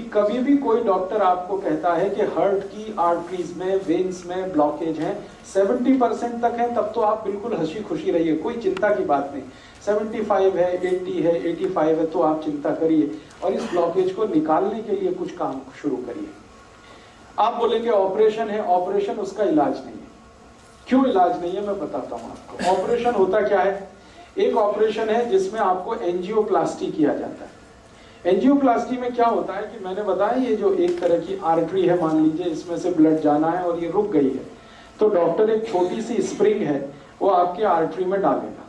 कभी भी कोई डॉक्टर आपको कहता है कि हार्ट की आर्टरीज में, वेन्स में ब्लॉकेज है, 70% तक है, तब तो आप बिल्कुल हंसी खुशी रहिए, कोई चिंता की बात नहीं। 75 है, 80 है, 85 है, तो आप चिंता करिए और इस ब्लॉकेज को निकालने के लिए कुछ काम शुरू करिए। आप बोलेंगे ऑपरेशन है, ऑपरेशन उसका इलाज नहीं है। क्यों इलाज नहीं है मैं बताता हूं आपको। ऑपरेशन होता क्या है? एक ऑपरेशन है जिसमें आपको एंजियोप्लास्टी किया जाता है। एंजियोप्लास्टी में क्या होता है कि मैंने बताया ये जो एक तरह की आर्टरी है, मान लीजिए इसमें से ब्लड जाना है और ये रुक गई है, तो डॉक्टर एक छोटी सी स्प्रिंग है वो आपके आर्टरी में डालेगा,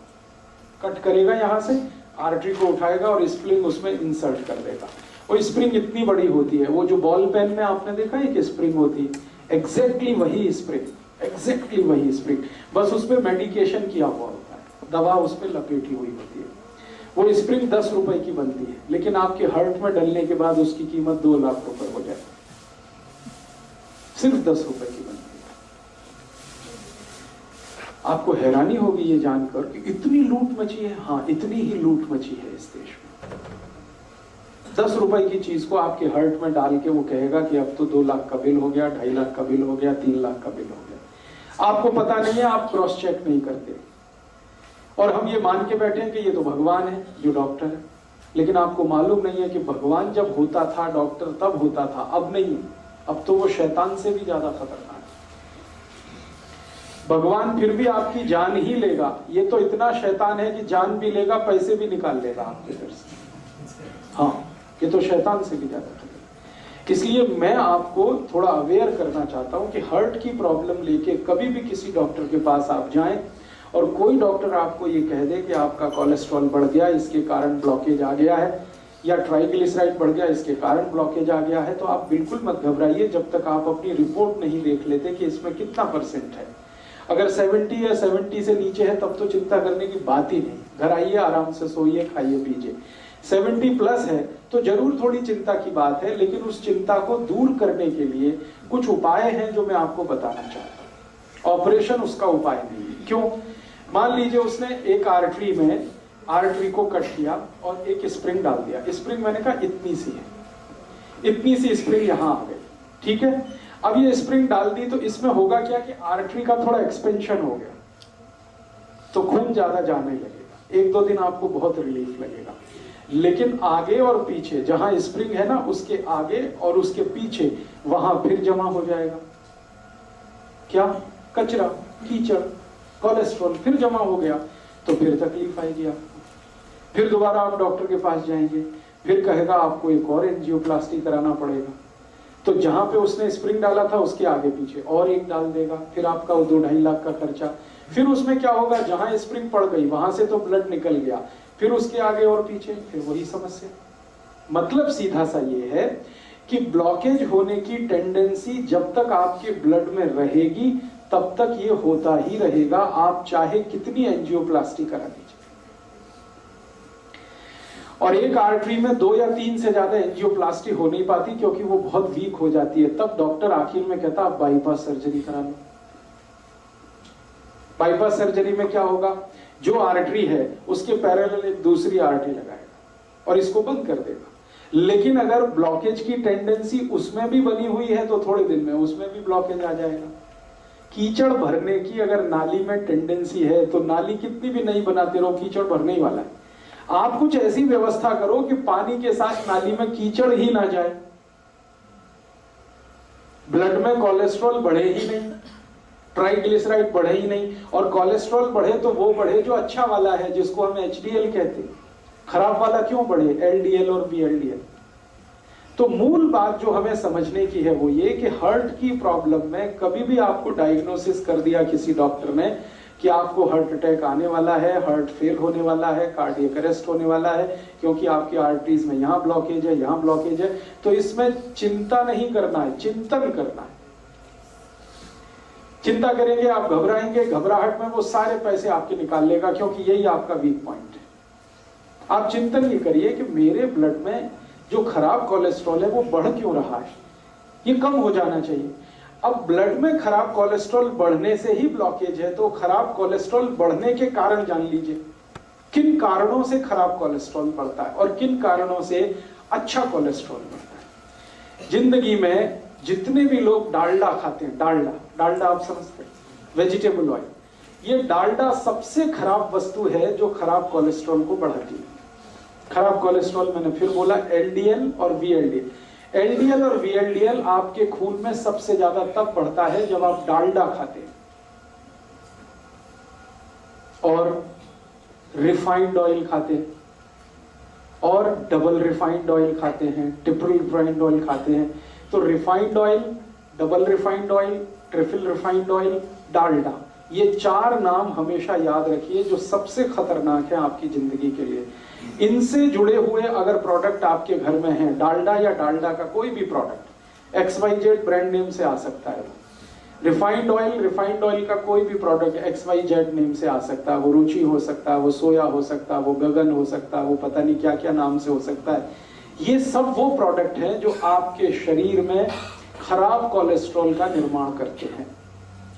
कट करेगा, यहाँ से आर्टरी को उठाएगा और स्प्रिंग उसमें इंसर्ट कर देगा। वो स्प्रिंग इतनी बड़ी होती है, वो जो बॉल पेन में आपने देखा है कि स्प्रिंग होती है, एग्जैक्टली वही स्प्रिंग, एग्जैक्टली वही स्प्रिंग, बस उसमें मेडिकेशन किया हुआ होता है, दवा उस पर लपेटी हुई होती है। वो स्प्रिंग 10 रुपए की बनती है, लेकिन आपके हार्ट में डलने के बाद उसकी कीमत 2 लाख रुपए हो जाए, सिर्फ 10 रुपए की बनती है। आपको हैरानी होगी ये जानकर कि इतनी लूट मची है। हाँ, इतनी ही लूट मची है इस देश में। 10 रुपए की चीज को आपके हार्ट में डाल के वो कहेगा कि अब तो 2 लाख का बिल हो गया, 2.5 लाख का बिल हो गया, 3 लाख का बिल हो गया। आपको पता नहीं है, आप क्रॉस चेक नहीं करते और हम ये मान के बैठे हैं कि ये तो भगवान है जो डॉक्टर है। लेकिन आपको मालूम नहीं है कि भगवान जब होता था डॉक्टर तब होता था, अब नहीं है। अब तो वो शैतान से भी ज्यादा खतरनाक है। भगवान फिर भी आपकी जान ही लेगा, ये तो इतना शैतान है कि जान भी लेगा, पैसे भी निकाल लेगा आपके घर से। हाँ, ये तो शैतान से भी ज्यादा खतरनाक। इसलिए मैं आपको थोड़ा अवेयर करना चाहता हूं कि हार्ट की प्रॉब्लम लेके कभी भी किसी डॉक्टर के पास आप जाएं और कोई डॉक्टर आपको ये कह दे कि आपका कोलेस्ट्रॉल बढ़ गया, इसके कारण ब्लॉकेज आ गया है, या ट्राइग्लिसराइड बढ़ गया, इसके कारण ब्लॉकेज आ गया है, तो आप बिल्कुल मत घबराइए जब तक आप अपनी रिपोर्ट नहीं देख लेते कि इसमें कितना % है। अगर 70 या 70 से नीचे है तब तो चिंता करने की बात ही नहीं। घर आइए, आराम से सोइए, खाइए पीजिए। 70+ है तो जरूर थोड़ी चिंता की बात है, लेकिन उस चिंता को दूर करने के लिए कुछ उपाय हैं जो मैं आपको बताना चाहता हूँ। ऑपरेशन उसका उपाय नहीं है। क्यों? मान लीजिए उसने एक आर्टरी को कट किया और एक स्प्रिंग डाल दिया। स्प्रिंग मैंने कहा इतनी सी है, इतनी सी स्प्रिंग यहां आ गई, ठीक है। अब ये स्प्रिंग डाल दी तो इसमें होगा क्या कि आर्टरी का थोड़ा एक्सपेंशन हो गया, तो खून ज्यादा जाने लगेगा। 1-2 दिन आपको बहुत रिलीफ लगेगा, लेकिन आगे और पीछे जहां स्प्रिंग है ना, उसके आगे और उसके पीछे वहां फिर जमा हो जाएगा क्या? कचरा, कीचड़, कोलेस्ट्रॉल फिर जमा हो गया, तो फिर तकलीफ आएगी आपको। फिर दोबारा आप डॉक्टर के पास जाएंगे, फिर कहेगा आपको एक और एंजियोप्लास्टी कराना पड़ेगा। तो जहां पे उसने स्प्रिंग डाला था उसके आगे पीछे और एक डाल देगा, फिर आपका 2-2.5 लाख का खर्चा। फिर उसमें क्या होगा, जहां स्प्रिंग पड़ गई वहां से तो ब्लड निकल गया, फिर उसके आगे और पीछे फिर वही समस्या। मतलब सीधा सा ये है कि ब्लॉकेज होने की टेंडेंसी जब तक आपके ब्लड में रहेगी तब तक ये होता ही रहेगा, आप चाहे कितनी एंजियोप्लास्टी करा दीजिए। और एक आर्टरी में 2 या 3 से ज्यादा एंजियोप्लास्टी हो नहीं पाती क्योंकि वो बहुत वीक हो जाती है। तब डॉक्टर आखिर में कहता आप बाईपास सर्जरी करा लो। बाईपास सर्जरी में क्या होगा, जो आर्टरी है उसके पैरेलल एक दूसरी आर्टरी लगाएगा और इसको बंद कर देगा। लेकिन अगर ब्लॉकेज की टेंडेंसी उसमें भी बनी हुई है तो थोड़े दिन में उसमें भी ब्लॉकेज आ जाएगा। कीचड़ भरने की अगर नाली में टेंडेंसी है तो नाली कितनी भी नहीं बनाते रहो, कीचड़ भरने ही वाला है। आप कुछ ऐसी व्यवस्था करो कि पानी के साथ नाली में कीचड़ ही ना जाए, ब्लड में कोलेस्ट्रॉल बढ़े ही नहीं, ट्राइग्लिसराइड बढ़े ही नहीं। और कोलेस्ट्रॉल बढ़े तो वो बढ़े जो अच्छा वाला है, जिसको हम HDL कहते हैं। खराब वाला क्यों बढ़े, LDL और VLDL। तो मूल बात जो हमें समझने की है वो ये कि हार्ट की प्रॉब्लम में कभी भी आपको डायग्नोसिस कर दिया किसी डॉक्टर ने कि आपको हार्ट अटैक आने वाला है, हार्ट फेल होने वाला है, कार्डियक अरेस्ट होने वाला है क्योंकि आपकी आर्टरीज में यहाँ ब्लॉकेज है, यहाँ ब्लॉकेज है, तो इसमें चिंता नहीं करना है, चिंतन करना है। चिंता करेंगे आप, घबराएंगे, घबराहट में वो सारे पैसे आपके निकाल लेगा क्योंकि यही आपका वीक पॉइंट है। आप चिंतन ये करिए कि मेरे ब्लड में जो खराब कोलेस्ट्रॉल है वो बढ़ क्यों रहा है, ये कम हो जाना चाहिए। अब ब्लड में खराब कोलेस्ट्रॉल बढ़ने से ही ब्लॉकेज है, तो खराब कोलेस्ट्रॉल बढ़ने के कारण जान लीजिए। किन कारणों से खराब कोलेस्ट्रॉल बढ़ता है और किन कारणों से अच्छा कोलेस्ट्रॉल बढ़ता है। जिंदगी में जितने भी लोग डालडा खाते हैं, डालडा आप समझते हैं, वेजिटेबल ऑयल, ये डालडा सबसे खराब वस्तु है जो खराब कोलेस्ट्रॉल को बढ़ाती है। खराब कोलेस्ट्रॉल मैंने फिर बोला, एलडीएल और वीएलडीएल। एलडीएल और वीएलडीएल आपके खून में सबसे ज्यादा तब बढ़ता है जब आप डालडा खाते हैं और रिफाइंड ऑयल खाते हैं और डबल रिफाइंड ऑयल खाते हैं, ट्रिपल रिफाइंड ऑयल खाते हैं। तो refined oil, double refined oil, triple refined oil, Dalda, ये 4 नाम हमेशा याद रखिए जो सबसे खतरनाक है आपकी जिंदगी के लिए। इनसे जुड़े हुए अगर प्रोडक्ट आपके घर में हैं, डालडा या डालडा का कोई भी प्रोडक्ट, XYZ ब्रांड नेम से आ सकता है। रिफाइंड ऑयल का कोई भी प्रोडक्ट XYZ नेम से आ सकता है, वो रुचि हो सकता है, वो सोया हो सकता है, वो गगन हो सकता है, वो पता नहीं क्या क्या नाम से हो सकता है। ये सब वो प्रोडक्ट हैं जो आपके शरीर में खराब कोलेस्ट्रॉल का निर्माण करते हैं।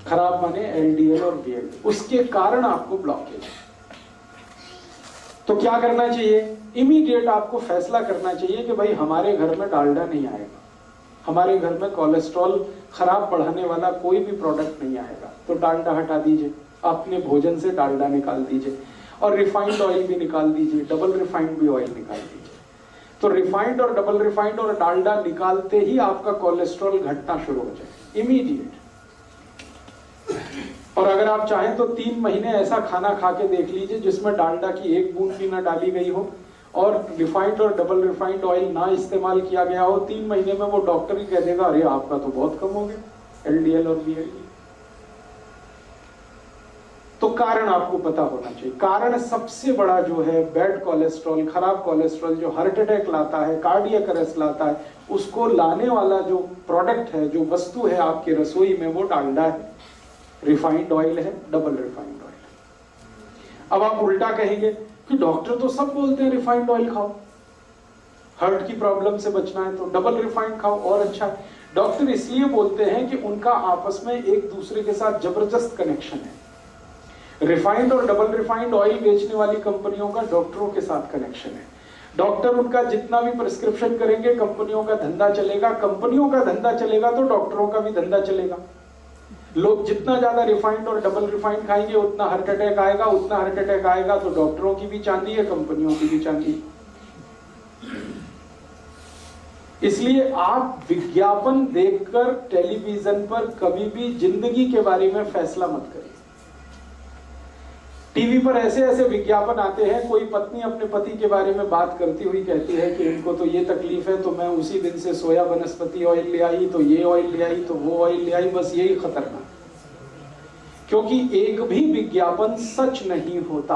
खराब माने LDL और VLDL, उसके कारण आपको ब्लॉकेज है। तो क्या करना चाहिए? इमीडिएट आपको फैसला करना चाहिए कि भाई हमारे घर में डालडा नहीं आएगा, हमारे घर में कोलेस्ट्रॉल खराब बढ़ाने वाला कोई भी प्रोडक्ट नहीं आएगा। तो डालडा हटा दीजिए, अपने भोजन से डालडा निकाल दीजिए और रिफाइंड ऑयल भी निकाल दीजिए, डबल रिफाइंड भी ऑयल निकाल दीजिए। तो रिफाइंड और डबल रिफाइंड और डालडा निकालते ही आपका कोलेस्ट्रॉल घटना शुरू हो जाए, इमीडिएट। और अगर आप चाहें तो 3 महीने ऐसा खाना खा के देख लीजिए जिसमें डालडा की 1 बूंद भी ना डाली गई हो और रिफाइंड और डबल रिफाइंड ऑयल ना इस्तेमाल किया गया हो। 3 महीने में वो डॉक्टर ही कह देगा अरे आपका तो बहुत कम हो गया LDL और VLDL। तो कारण आपको पता होना चाहिए। कारण सबसे बड़ा जो है बैड कोलेस्ट्रॉल, खराब कोलेस्ट्रॉल जो हार्ट अटैक लाता है, कार्डियक अरेस्ट लाता है, उसको लाने वाला जो प्रोडक्ट है, जो वस्तु है आपकी रसोई में, वो डालडा है, रिफाइंड ऑयल है, डबल रिफाइंड ऑयल है। अब आप उल्टा कहेंगे कि डॉक्टर तो सब बोलते हैं रिफाइंड ऑयल खाओ, हार्ट की प्रॉब्लम से बचना है तो डबल रिफाइंड खाओ और अच्छा है। डॉक्टर इसलिए बोलते हैं कि उनका आपस में एक दूसरे के साथ जबरदस्त कनेक्शन है। रिफाइंड और डबल रिफाइंड ऑयल बेचने वाली कंपनियों का डॉक्टरों के साथ कनेक्शन है। डॉक्टर उनका जितना भी प्रिस्क्रिप्शन करेंगे, कंपनियों का धंधा चलेगा, कंपनियों का धंधा चलेगा तो डॉक्टरों का भी धंधा चलेगा। लोग जितना ज्यादा रिफाइंड और डबल रिफाइंड खाएंगे उतना हार्ट अटैक आएगा, उतना हार्ट अटैक आएगा तो डॉक्टरों की भी चांदी है, कंपनियों की भी चांदी है। इसलिए आप विज्ञापन देखकर टेलीविजन पर कभी भी जिंदगी के बारे में फैसला मत करिए। टीवी पर ऐसे ऐसे विज्ञापन आते हैं, कोई पत्नी अपने पति के बारे में बात करती हुई कहती है कि इनको तो ये तकलीफ है तो मैं उसी दिन से सोया वनस्पति ऑयल ले आई, तो ये ऑयल ले आई, तो वो ऑयल ले आई। बस यही खतरनाक, क्योंकि एक भी विज्ञापन सच नहीं होता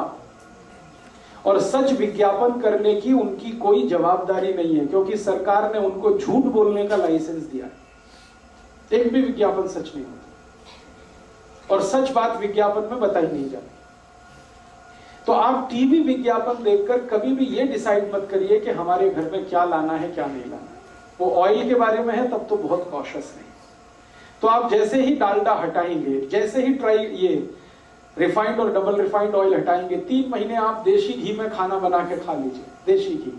और सच विज्ञापन करने की उनकी कोई जवाबदारी नहीं है, क्योंकि सरकार ने उनको झूठ बोलने का लाइसेंस दिया है। एक भी विज्ञापन सच नहीं होता और सच बात विज्ञापन में बताई नहीं जाती। तो आप टीवी विज्ञापन देखकर कभी भी ये डिसाइड मत करिए कि हमारे घर में क्या लाना है क्या नहीं लाना है। वो ऑयल के बारे में है तब तो बहुत कॉशियस है। तो आप जैसे ही डालडा हटाएंगे, जैसे ही ये रिफाइंड और डबल रिफाइंड ऑयल हटाएंगे, 3 महीने आप देशी घी में खाना बना के खा लीजिए, देशी घी।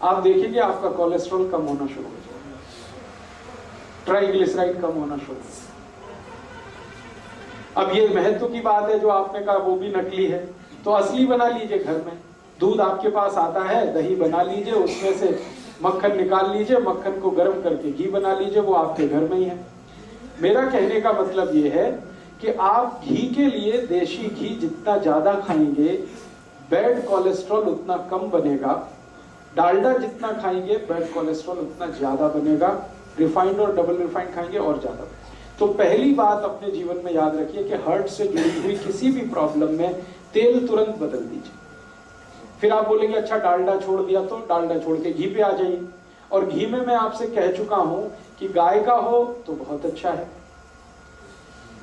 आप देखेंगे आपका कोलेस्ट्रॉल कम होना शुरू हो जाएगा, ट्राइग्लिसराइड कम होना शुरू हो जाएगा। अब ये महत्व की बात है जो आपने कहा वो भी नकली है, तो असली बना लीजिए घर में। दूध आपके पास आता है, दही बना लीजिए, उसमें से मक्खन निकाल लीजिए, मक्खन को गर्म करके घी बना लीजिए, वो आपके घर में ही है। मेरा कहने का मतलब ये है कि आप घी के लिए देशी घी जितना ज्यादा खाएंगे बैड कोलेस्ट्रॉल उतना कम बनेगा, डालडा जितना खाएंगे बैड कोलेस्ट्रॉल उतना ज्यादा बनेगा, रिफाइंड और डबल रिफाइंड खाएंगे और ज्यादा। तो पहली बात अपने जीवन में याद रखिए कि हार्ट से जुड़ी हुई किसी भी प्रॉब्लम में तेल तुरंत बदल दीजिए। फिर आप बोलेंगे अच्छा डालडा छोड़ दिया, तो डालडा छोड़ के घी पे आ जाइए। और घी में मैं आपसे कह चुका हूं कि गाय का हो तो बहुत अच्छा है।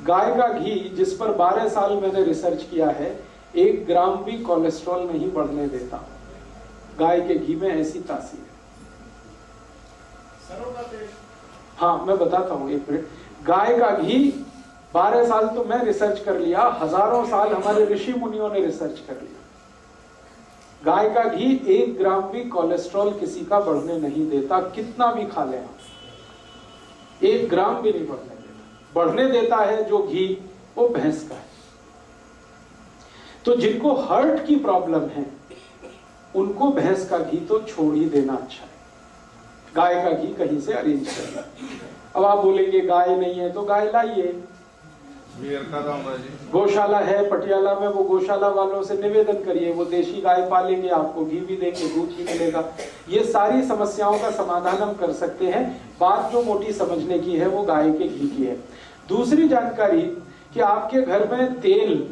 गाय का घी जिस पर 12 साल मैंने रिसर्च किया है, 1 ग्राम भी कोलेस्ट्रॉल नहीं बढ़ने देता। गाय के घी में ऐसी तासीर है। हाँ मैं बताता हूँ, एक मिनट। गाय का घी 12 साल तो मैं रिसर्च कर लिया, हजारों साल हमारे ऋषि मुनियों ने रिसर्च कर लिया। गाय का घी 1 ग्राम भी कोलेस्ट्रॉल किसी का बढ़ने नहीं देता, कितना भी खा लें आप, 1 ग्राम भी नहीं बढ़ने देता। बढ़ने देता है जो घी वो भैंस का है। तो जिनको हार्ट की प्रॉब्लम है उनको भैंस का घी तो छोड़ ही देना अच्छा है, गाय का घी कहीं से अरेंज करना। अब आप बोलेंगे गाय नहीं है तो गाय लाइए, गौशाला है पटियाला में, वो गौशाला वालों से निवेदन करिए, वो देशी गाय पालेंगे, आपको घी भी देंगे, दूध भी मिलेगा। ये सारी समस्याओं का समाधान हम कर सकते हैं। बात जो मोटी समझने की है वो गाय के घी की है। दूसरी जानकारी कि आपके घर में तेल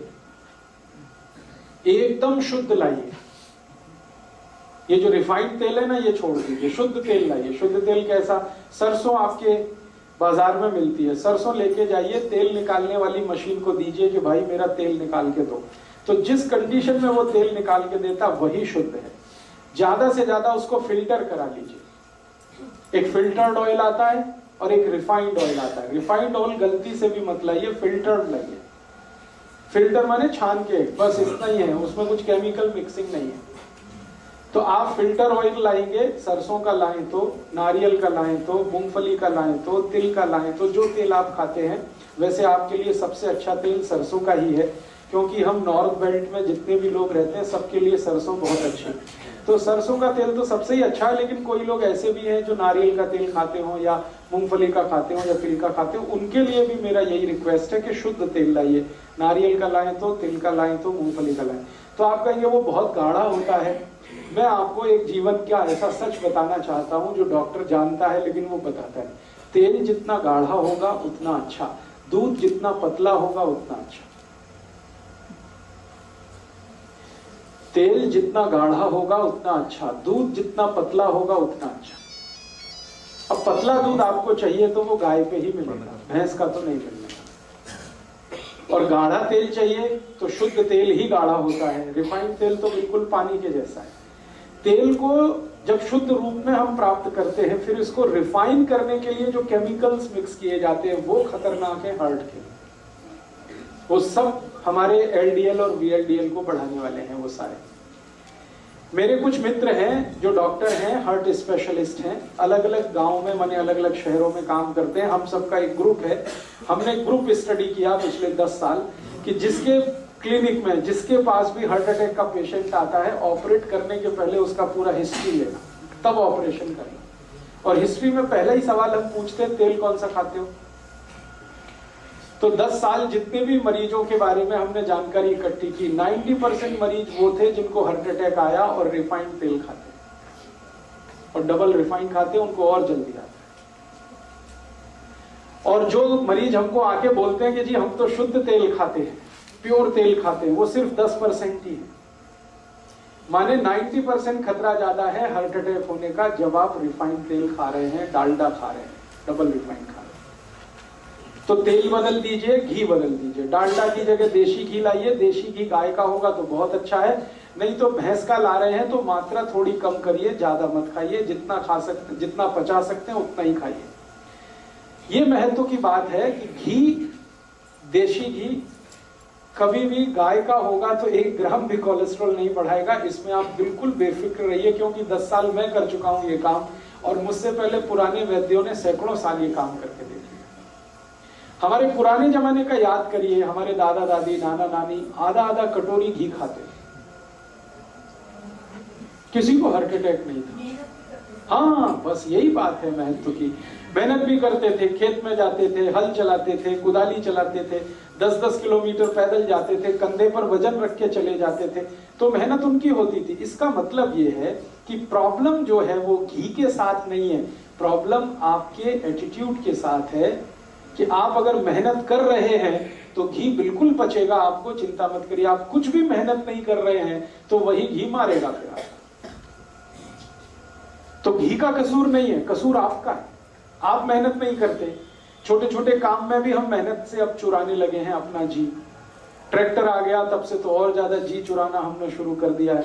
एकदम शुद्ध लाइए। ये जो रिफाइंड तेल है ना ये छोड़ दीजिए, शुद्ध तेल लाइए। शुद्ध तेल कैसा? सरसों आपके बाजार में मिलती है, सरसों लेके जाइए, तेल निकालने वाली मशीन को दीजिए कि भाई मेरा तेल निकाल के दो, तो जिस कंडीशन में वो तेल निकाल के देता वही शुद्ध है। ज्यादा से ज्यादा उसको फिल्टर करा लीजिए। एक फिल्टर्ड ऑयल आता है और एक रिफाइंड ऑयल आता है। रिफाइंड ऑयल गलती से भी मत लाइए, फिल्टर्ड लाइए। फिल्टर माने छान के, बस इतना ही है, उसमें कुछ केमिकल मिक्सिंग नहीं है। तो आप फिल्टर ऑयल लाएंगे, सरसों का लाएं तो, नारियल का लाएं तो, मूंगफली का लाएं तो, तिल का लाएं तो, जो तेल आप खाते हैं। वैसे आपके लिए सबसे अच्छा तेल सरसों का ही है, क्योंकि हम नॉर्थ बेल्ट में जितने भी लोग रहते हैं सबके लिए सरसों बहुत अच्छी है। तो सरसों का तेल तो सबसे ही अच्छा है, लेकिन कोई लोग ऐसे भी हैं जो नारियल का तेल खाते हो या मूंगफली का खाते हो या तिल का खाते हो, उनके लिए भी मेरा यही रिक्वेस्ट है कि शुद्ध तेल लाइए। नारियल का लाएं तो, तिल का लाएं तो, मूंगफली का लाएं तो। आप कहेंगे वो बहुत गाढ़ा होता है। मैं आपको एक जीवन का ऐसा सच बताना चाहता हूं जो डॉक्टर जानता है लेकिन वो बताता है। तेल जितना गाढ़ा होगा उतना अच्छा, दूध जितना पतला होगा उतना अच्छा। तेल जितना गाढ़ा होगा उतना अच्छा, दूध जितना पतला होगा उतना अच्छा। अब पतला दूध आपको चाहिए तो वो गाय पे ही मिलेगा, भैंस का तो नहीं मिलेगा। और गाढ़ा तेल चाहिए तो शुद्ध तेल ही गाढ़ा होता है, रिफाइंड तेल तो बिल्कुल पानी के जैसा है। तेल को जब शुद्ध रूप में हम प्राप्त करते हैं, फिर इसको रिफाइन करने के लिए जो केमिकल्स मिक्स किए जाते हैं वो खतरनाक है हार्ट के लिए। वो सब हमारे एलडीएल और वीएलडीएल को बढ़ाने वाले हैं वो सारे। मेरे कुछ मित्र हैं जो डॉक्टर हैं, हार्ट स्पेशलिस्ट हैं, अलग अलग गांव में, माने अलग अलग शहरों में काम करते हैं। हम सबका एक ग्रुप है। हमने ग्रुप स्टडी किया पिछले 10 साल कि जिसके क्लिनिक में, जिसके पास भी हार्ट अटैक का पेशेंट आता है, ऑपरेट करने के पहले उसका पूरा हिस्ट्री लेना, तब ऑपरेशन करना। और हिस्ट्री में पहला ही सवाल हम पूछते हैं, तेल कौन सा खाते हो? तो 10 साल जितने भी मरीजों के बारे में हमने जानकारी इकट्ठी की, 90% मरीज वो थे जिनको हार्ट अटैक आया और रिफाइंड तेल खाते, और डबल रिफाइंड खाते, उनको और जल्दी आता है। और जो मरीज हमको आके बोलते हैं कि जी हम तो शुद्ध तेल खाते हैं, प्योर तेल खाते हैं, वो सिर्फ 10% ही है। माने 90% खतरा ज्यादा है हार्ट अटैक होने का जब आप रिफाइंड तेल खा रहे हैं, डालडा खा रहे हैं, डबल रिफाइंड खा रहे हैं। तो तेल बदल दीजिए, घी बदल दीजिए। डालडा की जगह देशी घी लाइए। देशी घी गाय का होगा तो बहुत अच्छा है, नहीं तो भैंस का ला रहे हैं तो मात्रा थोड़ी कम करिए, ज्यादा मत खाइए। जितना खा सकते, जितना पचा सकते हैं उतना ही खाइए। ये महत्व की बात है कि घी, देशी घी कभी भी गाय का होगा तो 1 ग्राम भी कोलेस्ट्रॉल नहीं बढ़ाएगा। इसमें आप बिल्कुल बेफिक्र रहिए, क्योंकि 10 साल मैं कर चुका हूं ये काम, और मुझसे पहले पुराने वैद्यों ने सैकड़ों साल ये काम करके देख लिया। हमारे पुराने जमाने का याद करिए, हमारे दादा दादी, नाना नानी आधा आधा कटोरी घी खाते, किसी को हार्ट अटैक नहीं था। हाँ, बस यही बात है महत्व की। मेहनत भी करते थे, खेत में जाते थे, हल चलाते थे, कुदाली चलाते थे, 10-10 किलोमीटर पैदल जाते थे, कंधे पर वजन रख के चले जाते थे, तो मेहनत उनकी होती थी। इसका मतलब ये है कि प्रॉब्लम जो है वो घी के साथ नहीं है, प्रॉब्लम आपके एटीट्यूड के साथ है कि आप अगर मेहनत कर रहे हैं तो घी बिल्कुल पचेगा, आपको चिंता मत करिए। आप कुछ भी मेहनत नहीं कर रहे हैं तो वही घी मारेगा फिर आपको। तो घी का कसूर नहीं है, कसूर आपका है। आप मेहनत नहीं करते, छोटे छोटे काम में भी हम मेहनत से अब चुराने लगे हैं अपना जी। ट्रैक्टर आ गया तब से तो और ज्यादा जी चुराना हमने शुरू कर दिया है।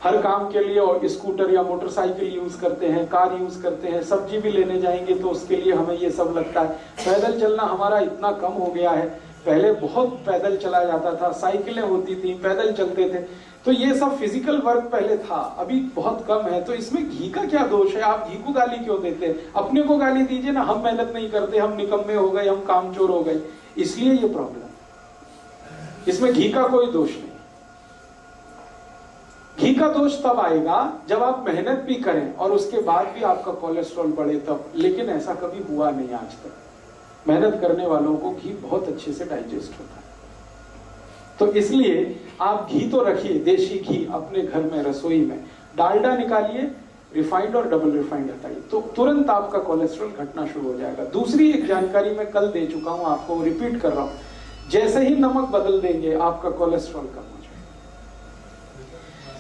हर काम के लिए और स्कूटर या मोटरसाइकिल यूज करते हैं, कार यूज करते हैं। सब्जी भी लेने जाएंगे तो उसके लिए हमें ये सब लगता है। पैदल चलना हमारा इतना कम हो गया है, पहले बहुत पैदल चला जाता था, साइकिलें होती थी, पैदल चलते थे, तो ये सब फिजिकल वर्क पहले था, अभी बहुत कम है। तो इसमें घी का क्या दोष है? आप घी को गाली क्यों देते हैं? अपने को गाली दीजिए ना, हम मेहनत नहीं करते, हम निकम्मे हो गए, हम कामचोर हो गए, इसलिए ये प्रॉब्लम। इसमें घी का कोई दोष नहीं। घी का दोष तब आएगा जब आप मेहनत भी करें और उसके बाद भी आपका कोलेस्ट्रॉल बढ़े तब, लेकिन ऐसा कभी हुआ नहीं आज तक। मेहनत करने वालों को घी बहुत अच्छे से डाइजेस्ट होता है। तो इसलिए आप घी तो रखिए, देशी घी अपने घर में, रसोई में। डालडा निकालिए, रिफाइंड और डबल रिफाइंड हटाइए, तो तुरंत आपका कोलेस्ट्रॉल घटना शुरू हो जाएगा। दूसरी एक जानकारी मैं कल दे चुका हूं आपको, रिपीट कर रहा हूं, जैसे ही नमक बदल देंगे आपका कोलेस्ट्रॉल कम हो जाएगा।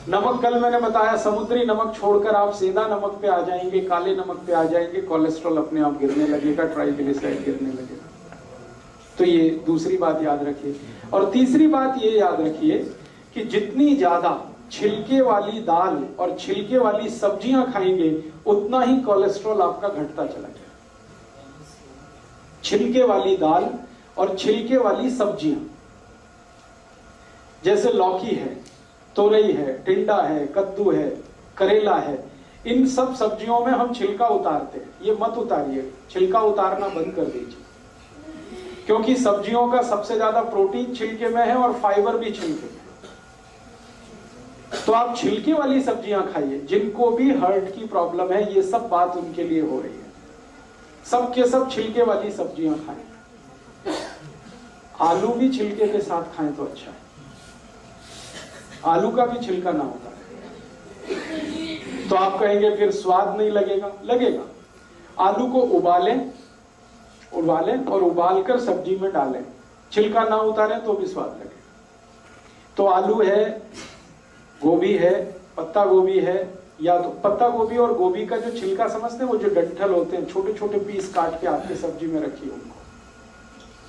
नमक कल मैंने बताया, समुद्री नमक छोड़कर आप सेंधा नमक पे आ जाएंगे, काले नमक पे आ जाएंगे, कोलेस्ट्रॉल अपने आप गिरने लगेगा, ट्राइग्लिसराइड गिरने लगेगा। तो ये दूसरी बात याद रखिए। और तीसरी बात ये याद रखिए कि जितनी ज्यादा छिलके वाली दाल और छिलके वाली सब्जियां खाएंगे उतना ही कोलेस्ट्रॉल आपका घटता चला जाएगा। छिलके वाली दाल और छिलके वाली सब्जियां, जैसे लौकी है, तोरई है, टिंडा है, कद्दू है, करेला है, इन सब सब्जियों में हम छिलका उतारते हैं। ये मत उतारिए, छिलका उतारना बंद कर दीजिए, क्योंकि सब्जियों का सबसे ज्यादा प्रोटीन छिलके में है और फाइबर भी छिलके में। तो आप छिलके वाली सब्जियां खाइए। जिनको भी हार्ट की प्रॉब्लम है, ये सब बात उनके लिए हो रही है, सब के सब छिलके वाली सब्जियां खाएं। आलू भी छिलके के साथ खाएं तो अच्छा है, आलू का भी छिलका ना होता है। तो आप कहेंगे फिर स्वाद नहीं लगेगा, लगेगा। आलू को उबालें और उबालकर सब्जी में डालें, छिलका ना उतारें तो भी स्वाद लगे। तो आलू है, गोभी है, पत्ता गोभी है, या तो पत्ता गोभी और गोभी का जो छिलका समझते हैं, वो जो डंठल होते हैं, छोटे छोटे पीस काट के आपके सब्जी में रखिए, उनको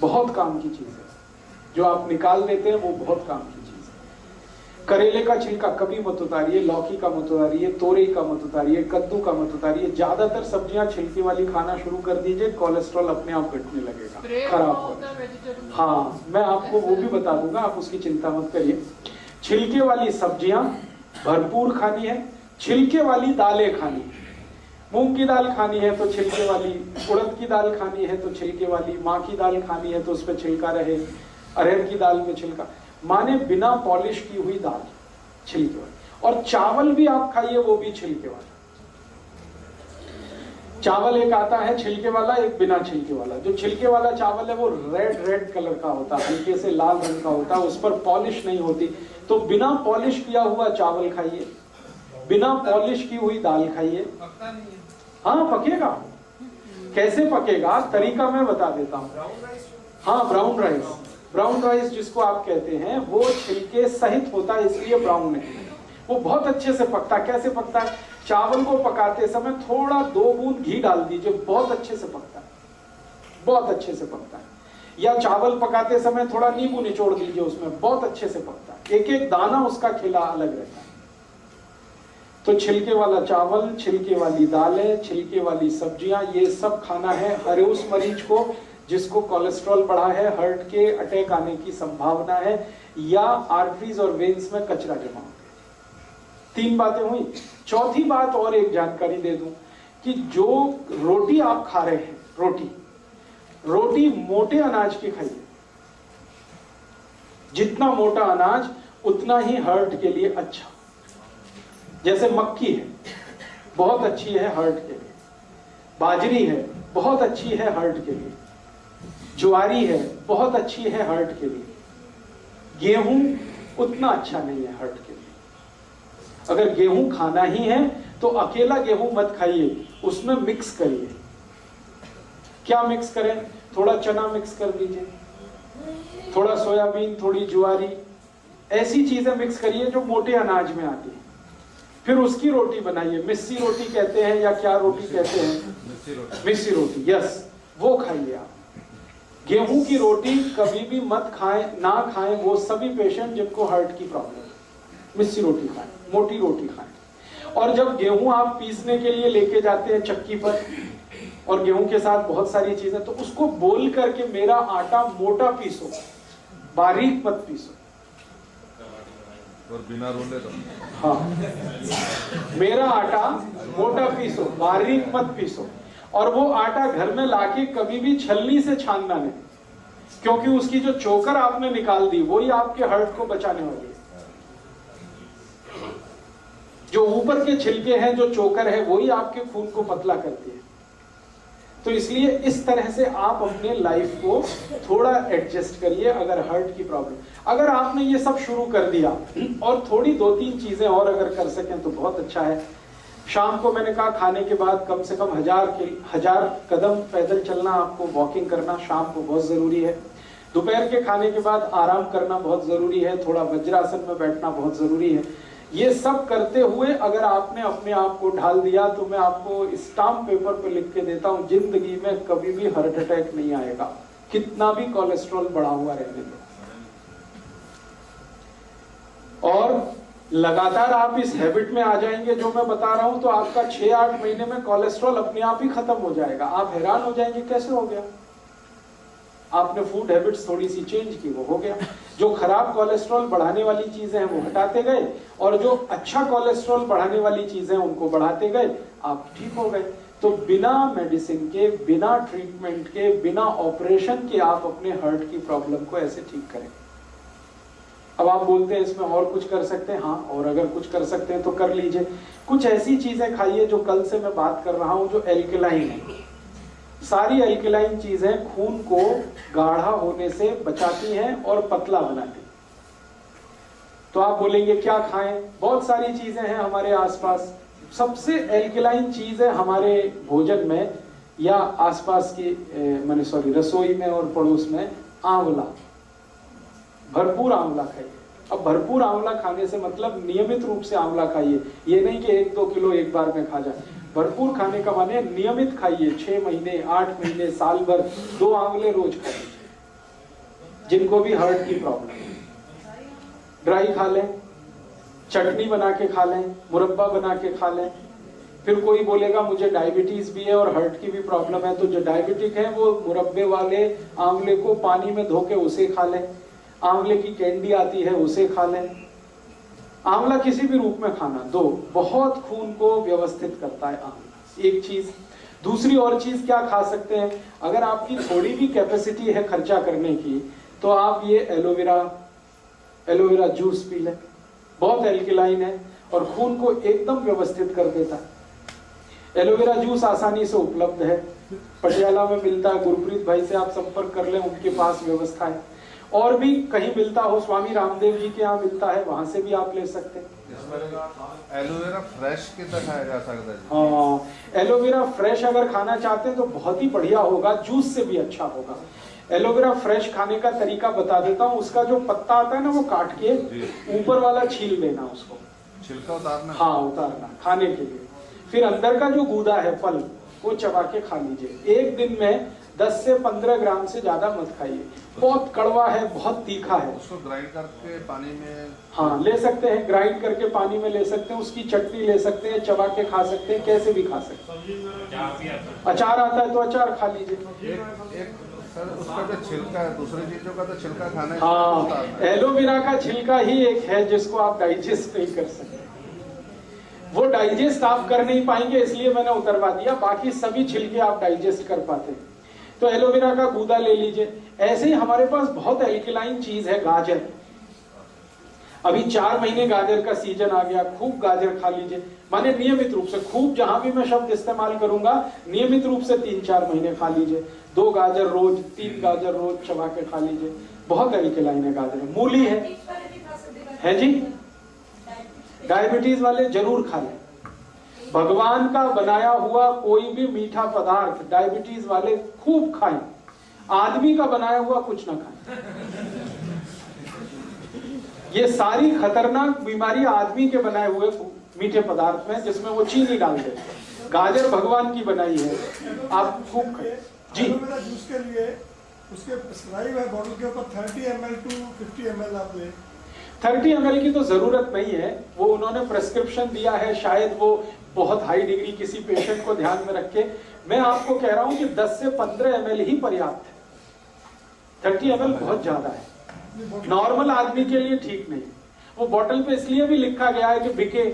बहुत काम की चीज है। जो आप निकाल देते हैं वो बहुत काम की चीज है। करेले का छिलका कभी मत उतारिए, लौकी का मत उतारिए, तोरई का मत उतारिए, कद्दू का मत उतारिए। ज्यादातर सब्जियां छिलके वाली खाना शुरू कर दीजिए, कोलेस्ट्रॉल अपने आप घटने लगेगा, खराब होगा। हाँ, मैं आपको वो भी बता दूंगा, आप उसकी चिंता मत करिए। छिलके वाली सब्जियां भरपूर खानी है, छिलके वाली दालें खानी है। मूंग की दाल खानी है तो छिलके वाली, उड़द की दाल खानी है तो छिलके वाली, माँ की दाल खानी है तो उस पर छिलका रहे, अरहर की दाल में छिलका, माने बिना पॉलिश की हुई दाल छिलके वाली। और चावल भी आप खाइए, वो भी छिलके वाला। चावल एक आता है छिलके वाला, एक बिना छिलके वाला। जो छिलके वाला चावल है वो रेड कलर का होता है, हल्के से लाल रंग का होता है, उस पर पॉलिश नहीं होती। तो बिना पॉलिश किया हुआ चावल खाइए, बिना पॉलिश की हुई दाल खाइए। हाँ, पकेगा। कैसे पकेगा, तरीका मैं बता देता हूँ। हाँ, ब्राउन राइस, ब्राउन राइस जिसको आप कहते हैं, वो छिलके सहित होता है, इसलिए ब्राउन है। वो बहुत अच्छे से पकता है। कैसे पकता है? चावल को पकाते समय थोड़ा 2 बूंद घी डाल दीजिए, बहुत अच्छे से पकता है, बहुत अच्छे से पकता है। या चावल पकाते समय थोड़ा नींबू निचोड़ दीजिए उसमें, बहुत अच्छे से पकता है। एक एक दाना उसका खिला अलग रहता है। तो छिलके वाला चावल, छिलके वाली दालें, छिलके वाली सब्जियां, ये सब खाना है। हर उस मरीज को जिसको कोलेस्ट्रॉल बढ़ा है, हार्ट के अटैक आने की संभावना है, या आर्टरीज और वेन्स में कचरा जमा हो गया। 3 बातें हुई। चौथी बात और एक जानकारी दे दूं कि जो रोटी आप खा रहे हैं, रोटी मोटे अनाज की खाइए। जितना मोटा अनाज उतना ही हार्ट के लिए अच्छा। जैसे मक्की है, बहुत अच्छी है हार्ट के लिए। बाजरी है, बहुत अच्छी है हार्ट के लिए। ज्वारी है, बहुत अच्छी है हार्ट के लिए। गेहूं उतना अच्छा नहीं है हार्ट के लिए। अगर गेहूं खाना ही है तो अकेला गेहूं मत खाइए, उसमें मिक्स करिए। क्या मिक्स करें? थोड़ा चना मिक्स कर दीजिए, थोड़ा सोयाबीन, थोड़ी ज्वारी, ऐसी चीजें मिक्स करिए जो मोटे अनाज में आती है। फिर उसकी रोटी बनाइए। मिस्सी रोटी कहते हैं या क्या रोटी कहते हैं? मिस्सी रोटी, यस, वो खाइए आप। गेहूं की रोटी कभी भी मत खाएं, ना खाएं वो सभी पेशेंट जिनको हार्ट की प्रॉब्लम है। मिस्सी रोटी खाएं, मोटी रोटी खाएं। और जब गेहूं आप पीसने के लिए लेके जाते हैं चक्की पर, और गेहूं के साथ बहुत सारी चीजें, तो उसको बोल करके मेरा आटा मोटा पीसो। बारीक मत पीसो। और बिना रोले तो हाँ, मेरा आटा मोटा पीसो, बारीक मत पीसो। और वो आटा घर में लाके कभी भी छलनी से छानना नहीं, क्योंकि उसकी जो चोकर आपने निकाल दी वही आपके हर्ट को बचाने वाली है। जो ऊपर के छिलके हैं, जो चोकर है, वही आपके खून को पतला करती है। तो इसलिए इस तरह से आप अपने लाइफ को थोड़ा एडजस्ट करिए। अगर हर्ट की प्रॉब्लम, अगर आपने ये सब शुरू कर दिया और थोड़ी 2-3 चीजें और अगर कर सकें तो बहुत अच्छा है। शाम को मैंने कहा खाने के बाद कम से कम 1000 कदम पैदल चलना, आपको वॉकिंग करना शाम को बहुत जरूरी है। दोपहर के खाने के बाद आराम करना बहुत जरूरी है, थोड़ा वज्रासन में बैठना बहुत जरूरी है। ये सब करते हुए अगर आपने अपने आप को ढाल दिया तो मैं आपको स्टाम्प पेपर पर लिख के देता हूं, जिंदगी में कभी भी हार्ट अटैक नहीं आएगा, कितना भी कोलेस्ट्रॉल बढ़ा हुआ रहने दो। और लगातार आप इस हैबिट में आ जाएंगे जो मैं बता रहा हूं, तो आपका 6-8 महीने में कोलेस्ट्रॉल अपने आप ही खत्म हो जाएगा। आप हैरान हो जाएंगे कैसे हो गया। आपने फूड हैबिट्स थोड़ी सी चेंज की, वो हो गया। जो खराब कोलेस्ट्रॉल बढ़ाने वाली चीजें हैं वो हटाते गए, और जो अच्छा कोलेस्ट्रॉल बढ़ाने वाली चीजें उनको बढ़ाते गए, आप ठीक हो गए। तो बिना मेडिसिन के, बिना ट्रीटमेंट के, बिना ऑपरेशन के आप अपने हार्ट की प्रॉब्लम को ऐसे ठीक करें। अब आप बोलते हैं इसमें और कुछ कर सकते हैं, हाँ, और अगर कुछ कर सकते हैं तो कर लीजिए। कुछ ऐसी चीजें खाइए जो कल से मैं बात कर रहा हूं, जो एल्कलाइन है। सारी एल्कलाइन चीजें खून को गाढ़ा होने से बचाती हैं और पतला बनाती। तो आप बोलेंगे क्या खाएं, बहुत सारी चीजें हैं हमारे आसपास। सबसे एल्कलाइन चीज है हमारे भोजन में या आसपास की रसोई में और पड़ोस में, आंवला। भरपूर आंवला खाइए। अब भरपूर आंवला खाने से मतलब नियमित रूप से आंवला खाइए, ये नहीं कि 1-2 किलो एक बार में खा जाए। भरपूर खाने का माने नियमित खाइए, 6 महीने, 8 महीने, साल भर 2 आंवले रोज खाइए। जिनको भी हार्ट की प्रॉब्लम है, ड्राई खा लें, चटनी बना के खा लें, मुरब्बा बना के खा लें। फिर कोई बोलेगा मुझे डायबिटीज भी है और हार्ट की भी प्रॉब्लम है, तो जो डायबिटिक है वो मुरब्बे वाले आंवले को पानी में धो के उसे खा लें। आंवले की कैंडी आती है उसे खा लें। आंवला किसी भी रूप में खाना, 2 बहुत खून को व्यवस्थित करता है आंवला, एक चीज। दूसरी और चीज क्या खा सकते हैं, अगर आपकी थोड़ी भी कैपेसिटी है खर्चा करने की, तो आप ये एलोवेरा जूस पी लें। बहुत एल्कलाइन है और खून को एकदम व्यवस्थित कर देता है। एलोवेरा जूस आसानी से उपलब्ध है, पटियाला में मिलता है। गुरप्रीत भाई से आप संपर्क कर लें, उनके पास व्यवस्था है। और भी कहीं मिलता हो, स्वामी रामदेव जी के यहाँ मिलता है, वहां से भी आप ले सकते हैं। एलोवेरा फ्रेश कितना खाया जा सकता है? हाँ, एलोवेरा फ्रेश अगर खाना चाहते हैं तो बहुत ही बढ़िया होगा, जूस से भी अच्छा होगा। एलोवेरा फ्रेश खाने का तरीका बता देता हूँ। उसका जो पत्ता आता है ना, वो काट के ऊपर वाला छील देना, उसको छिलका उतारना। हाँ, उतारना खाने के लिए। फिर अंदर का जो गूदा है, फल, वो चबा के खा लीजिए। एक दिन में 10 से 15 ग्राम से ज्यादा मत खाइए। बहुत कड़वा है, बहुत तीखा है। उसको ग्राइंड करके पानी में, हाँ, ले सकते हैं, ग्राइंड करके पानी में ले सकते हैं। उसकी चटनी ले सकते हैं, चबा के खा सकते हैं, कैसे भी खा सकते हैं। अचार आता है तो अचार खा लीजिए। सर उसका जो छिलका है, दूसरी चीजों का तो छिलका खाना है। हाँ, एलोवेरा का छिलका ही एक है जिसको आप डाइजेस्ट नहीं कर सकते। वो डाइजेस्ट आप कर नहीं पाएंगे, इसलिए मैंने उतरवा दिया। बाकी सभी छिलके आप डाइजेस्ट कर पाते हैं। तो एलोवेरा का गूदा ले लीजिए। ऐसे ही हमारे पास बहुत एल्कलाइन चीज है, गाजर। अभी 4 महीने गाजर का सीजन आ गया, खूब गाजर खा लीजिए। माने नियमित रूप से, खूब जहां भी मैं शब्द इस्तेमाल करूंगा, नियमित रूप से 3-4 महीने खा लीजिए। 2 गाजर रोज, 3 गाजर रोज चबा के खा लीजिए। बहुत एल्कलाइन है गाजर। मूली है जी, डायबिटीज वाले जरूर खा लें। भगवान का बनाया हुआ कोई भी मीठा पदार्थ डायबिटीज वाले खूब खाएं। आदमी का बनाया हुआ कुछ ना खाएं। ये सारी खतरनाक बीमारी आदमी के बनाए हुए मीठे पदार्थ में, जिसमें वो चीनी डाल देते हैं। गाजर भगवान की बनाई है, आप खूब खाएं जी। एलोवेरा जूस के लिए उसके प्रिस्क्राइब है बॉटल के ऊपर 30 ml to 50 ml आप ले। 30 ml की तो जरूरत नहीं है, वो उन्होंने प्रेस्क्रिप्शन दिया है, शायद वो बहुत हाई डिग्री किसी पेशेंट को ध्यान में रख के। मैं आपको कह रहा हूं कि 10 से 15 ml ही पर्याप्त है। 30 ml बहुत ज्यादा है। नॉर्मल आदमी के लिए ठीक नहीं। वो बॉटल पे इसलिए भी लिखा गया है कि बिके,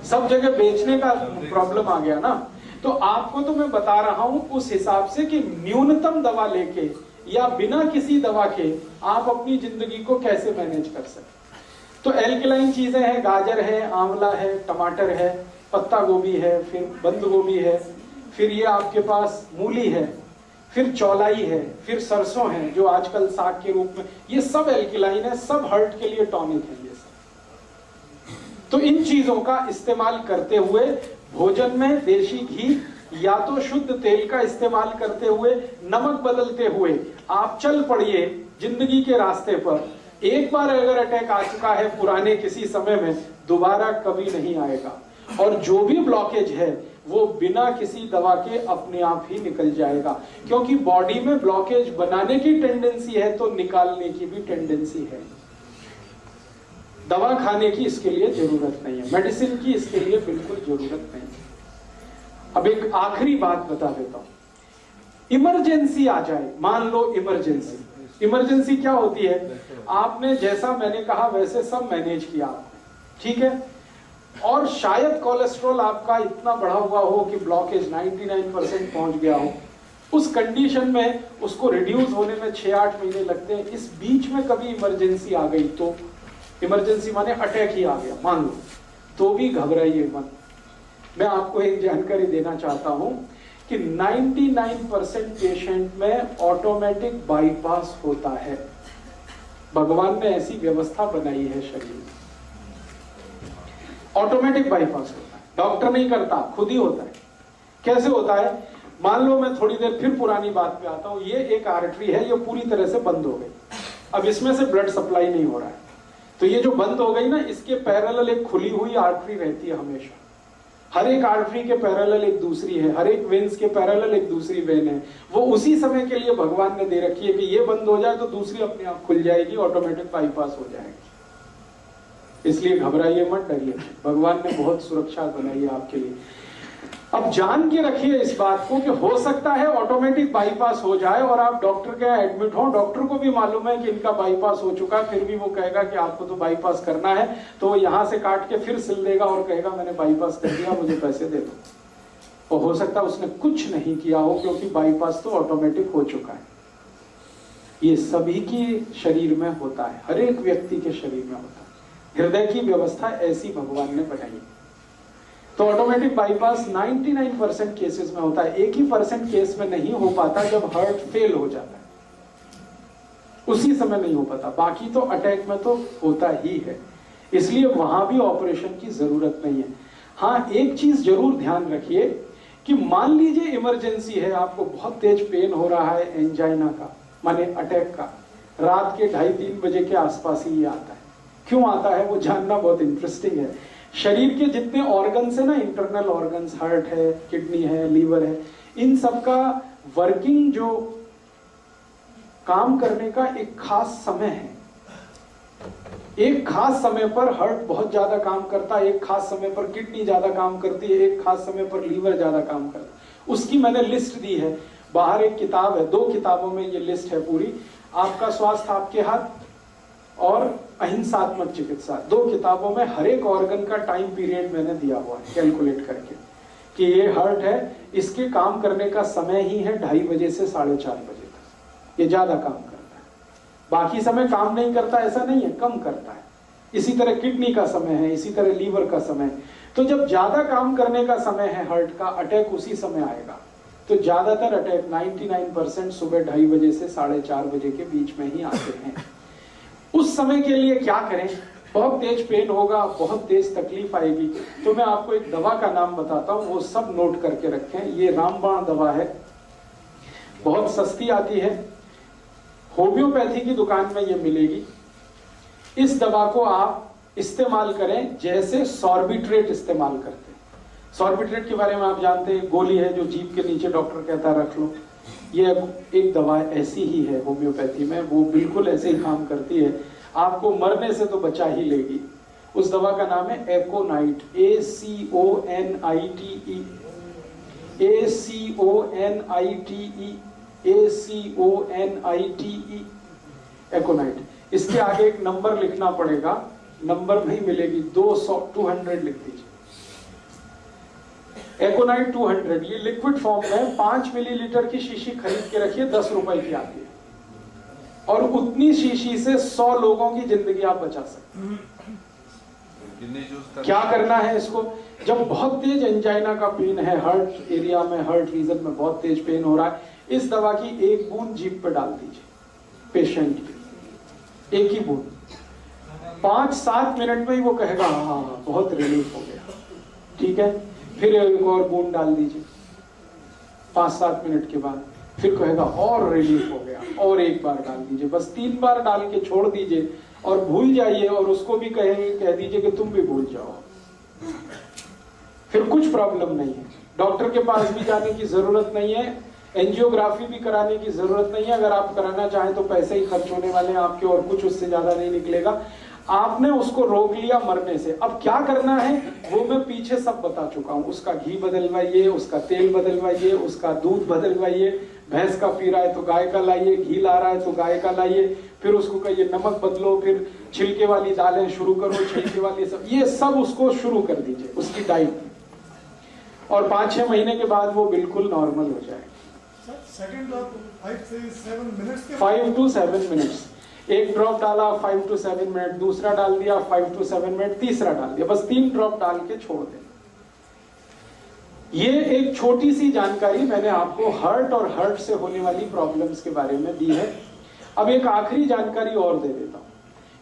सब जगह बेचने का प्रॉब्लम आ गया ना। तो आपको तो मैं बता रहा हूं उस हिसाब से कि न्यूनतम दवा लेके या बिना किसी दवा के आप अपनी जिंदगी को कैसे मैनेज कर सकते। तो एल्कलाइन चीजें हैं, गाजर है, आंवला है, टमाटर है, पत्ता गोभी है, फिर बंद गोभी है, फिर ये आपके पास मूली है, फिर चौलाई है, फिर सरसों है जो आजकल साग के रूप में, ये सब एल्कलाइन है, सब हार्ट के लिए टॉनिक है ये सब। तो इन चीजों का इस्तेमाल करते हुए भोजन में देशी घी या तो शुद्ध तेल का इस्तेमाल करते हुए, नमक बदलते हुए आप चल पड़िए जिंदगी के रास्ते पर। एक बार अगर अटैक आ चुका है पुराने किसी समय में, दोबारा कभी नहीं आएगा। और जो भी ब्लॉकेज है वो बिना किसी दवा के अपने आप ही निकल जाएगा, क्योंकि बॉडी में ब्लॉकेज बनाने की टेंडेंसी है तो निकालने की भी टेंडेंसी है। दवा खाने की इसके लिए जरूरत नहीं है, मेडिसिन की इसके लिए बिल्कुल जरूरत नहीं है। अब एक आखिरी बात बता देता हूं, इमरजेंसी आ जाए, मान लो इमरजेंसी। इमरजेंसी क्या होती है? आपने जैसा मैंने कहा वैसे सब मैनेज किया आपने, ठीक है, और शायद कोलेस्ट्रॉल आपका इतना बढ़ा हुआ हो कि ब्लॉकेज 99% पहुंच गया हो। उस कंडीशन में उसको रिड्यूस होने में 6-8 महीने लगते हैं। इस बीच में कभी इमरजेंसी आ गई तो, इमरजेंसी माने अटैक ही आ गया मान लो, तो भी घबराइए मत। मैं आपको एक जानकारी देना चाहता हूं कि 99% पेशेंट में ऑटोमेटिक बाईपास होता है। भगवान ने ऐसी व्यवस्था बनाई है शरीर में, ऑटोमेटिक बाईपास होता है। डॉक्टर नहीं करता, खुद ही होता है। कैसे होता है? मान लो मैं थोड़ी देर फिर पुरानी बात पे आता हूं। ये एक आर्टरी है, ये पूरी तरह से बंद हो गई, अब इसमें से ब्लड सप्लाई नहीं हो रहा है। तो ये जो बंद हो गई ना, इसके पैरेलल एक खुली हुई आर्टरी रहती है हमेशा। हर एक आर्टरी के पैरेलल एक दूसरी है, हर एक वेन्स के पैरेलल एक दूसरी वेन है। वो उसी समय के लिए भगवान ने दे रखी है कि ये बंद हो जाए तो दूसरी अपने आप खुल जाएगी, ऑटोमेटिक बाईपास हो जाएगी। इसलिए घबराइए मत, डरिए। भगवान ने बहुत सुरक्षा बनाई है आपके लिए। अब जान के रखिए इस बात को कि हो सकता है ऑटोमेटिक बाईपास हो जाए और आप डॉक्टर के यहाँ एडमिट हो, डॉक्टर को भी मालूम है कि इनका बाईपास हो चुका है, फिर भी वो कहेगा कि आपको तो बाईपास करना है, तो वो यहाँ से काट के फिर सिल देगा और कहेगा मैंने बाईपास कर दिया, मुझे पैसे दे दो। और हो सकता है उसने कुछ नहीं किया हो, क्योंकि बाईपास तो ऑटोमेटिक हो चुका है। ये सभी के शरीर में होता है, हर एक व्यक्ति के शरीर में होता है। हृदय की व्यवस्था ऐसी भगवान ने बनाई। तो ऑटोमेटिक बाईपास 99% केसेस में होता है। 1% केस में नहीं हो पाता जब हार्ट फेल हो जाता है, उसी समय नहीं हो पाता। बाकी तो अटैक में तो होता ही है, इसलिए वहां भी ऑपरेशन की जरूरत नहीं है। हाँ, एक चीज जरूर ध्यान रखिए कि मान लीजिए इमरजेंसी है, आपको बहुत तेज पेन हो रहा है, एंजाइना का माने अटैक का, रात के 2:30-3 बजे के आसपास ही आता है। क्यों आता है वो जानना बहुत इंटरेस्टिंग है। शरीर के जितने ऑर्गन्स है ना, इंटरनल ऑर्गन्स, हार्ट है, किडनी है, लीवर है, इन सब का वर्किंग जो काम करने का एक खास समय है। एक खास समय पर हार्ट बहुत ज्यादा काम करता है, एक खास समय पर किडनी ज्यादा काम करती है, एक खास समय पर लीवर ज्यादा काम करता है। उसकी मैंने लिस्ट दी है, बाहर एक किताब है, 2 किताबों में ये लिस्ट है पूरी। आपका स्वास्थ्य आपके हाथ और अहिंसात्मक चिकित्सा, 2 किताबों में हर एक ऑर्गन का टाइम पीरियड मैंने दिया हुआ है कैलकुलेट करके कि ये हार्ट है, इसके काम करने का समय ही है 2:30 बजे से 4:30 बजे तक। ये ज्यादा काम करता है, बाकी समय काम नहीं करता ऐसा नहीं है, कम करता है। इसी तरह किडनी का समय है, इसी तरह लीवर का समय। तो जब ज्यादा काम करने का समय है हार्ट का, अटैक उसी समय आएगा। तो ज्यादातर अटैक 99% सुबह 2:30 बजे से 4:30 बजे के बीच में ही आते हैं। उस समय के लिए क्या करें? बहुत तेज पेन होगा, बहुत तेज तकलीफ आएगी, तो मैं आपको एक दवा का नाम बताता हूं, वो सब नोट करके रखें। ये रामबाण दवा है, बहुत सस्ती आती है, होम्योपैथी की दुकान में ये मिलेगी। इस दवा को आप इस्तेमाल करें जैसे सॉर्बिट्रेट इस्तेमाल करते हैं। सॉर्बिट्रेट के बारे में आप जानते हैं, गोली है जो जीभ के नीचे डॉक्टर कहता है रख लो। ये एक दवा ऐसी ही है होम्योपैथी में, वो बिल्कुल ऐसे ही काम करती है, आपको मरने से तो बचा ही लेगी। उस दवा का नाम है एकोनाइट, ACONITE, ACONITE, ACONITE। एकोनाइट। इसके आगे एक नंबर लिखना पड़ेगा, नंबर नहीं मिलेगी, 200 लिख दीजिए। एकोनाइट 200, ये लिक्विड फॉर्म में 5 मिलीलीटर की शीशी खरीद के रखिए, 10 रुपए की आती है, और उतनी शीशी से 100 लोगों की जिंदगी आप बचा सकते हैं। क्या करना है इसको, जब बहुत तेज एंजाइना का पेन है, हार्ट एरिया में, हार्ट रीजन में बहुत तेज पेन हो रहा है, इस दवा की एक बूंद जीभ पे डाल दीजिए पेशेंट की, एक ही बूंद। 5-7 मिनट में ही वो कहेगा हाँ बहुत रिलीफ हो गया, ठीक है। फिर एक और बूंद डाल दीजिए 5-7 मिनट के बाद, फिर कहेगा और रिलीफ हो गया, और एक बार डाल दीजिए। बस 3 बार डाल के छोड़ दीजिए और भूल जाइए, और उसको भी कह दीजिए कि तुम भी भूल जाओ, फिर कुछ प्रॉब्लम नहीं है। डॉक्टर के पास भी जाने की जरूरत नहीं है, एंजियोग्राफी भी कराने की जरूरत नहीं है। अगर आप कराना चाहें तो पैसे ही खर्च होने वाले हैं आपके, और कुछ उससे ज्यादा नहीं निकलेगा। आपने उसको रोक लिया मरने से, अब क्या करना है वो मैं पीछे सब बता चुका हूं। उसका घी बदलवाइए, उसका तेल बदलवाइए, उसका दूध बदलवाइए, भैंस का पी रहा है तो गाय का लाइए, घी ला रहा है तो गाय का लाइए, फिर उसको कहिए नमक बदलो, फिर छिलके वाली दालें शुरू करो, छिलके वाली सब, ये सब उसको शुरू कर दीजिए उसकी डाइट, और 5-6 महीने के बाद वो बिल्कुल नॉर्मल हो जाएगा। 5 to 7 मिनट्स, एक ड्रॉप डाला 5 to 7 मिनट, दूसरा डाल दिया 5 to 7 मिनट, तीसरा डाल दिया, बस 3 ड्रॉप डाल के छोड़ दें। ये एक छोटी सी जानकारी मैंने आपको हार्ट और हार्ट से होने वाली प्रॉब्लम्स के बारे में दी है। अब एक आखिरी जानकारी और दे देता हूं